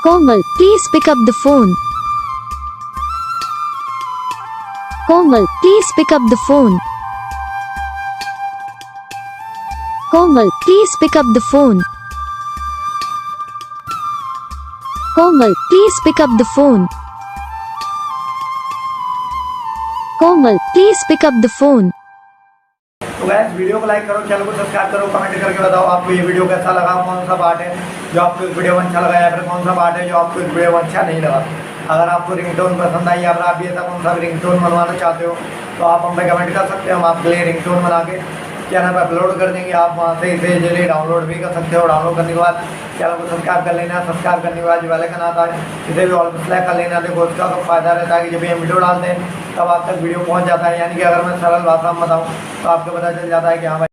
Komal, please pick up the phone. Komal, please pick up the phone. Komal, please pick up the phone. Komal, please pick up the phone. Komal, please pick up the phone. तो guys video को like करो, channel को subscribe करो, comment करके बताओ आपको ये video कैसा लगा, कौन सा पार्ट है जो आपको इस वीडियो में अच्छा लगा या फिर कौन सा पार्ट है जो आपको इस वीडियो में अच्छा नहीं लगा। अगर आपको रिंगटोन पसंद आई या फिर आप भी ऐसा कौन सा भी रिंगटोन बनवाना चाहते हो तो आप हम पे कमेंट कर सकते हैं। हम आपके लिए रिंगटोन बना के चैनल पर अपलोड कर देंगे। आप वहाँ से इसे इजीली डाउनलोड भी कर सकते हो। डाउनलोड करने के बाद चैनल को सब्सक्राइब कर लेना। सब्सक्राइब करने के बाद जो बेल आइकन आता है इसे भी ऑल पर सेलेक्ट कर लेना। देखो उसका तो फायदा रहता है कि जब भी हम वीडियो डालते हैं तब आप तक वीडियो पहुँच जाता है। यानी कि अगर मैं सरल भाषा में बताऊँ तो आपको पता चल जाता है कि हाँ भाई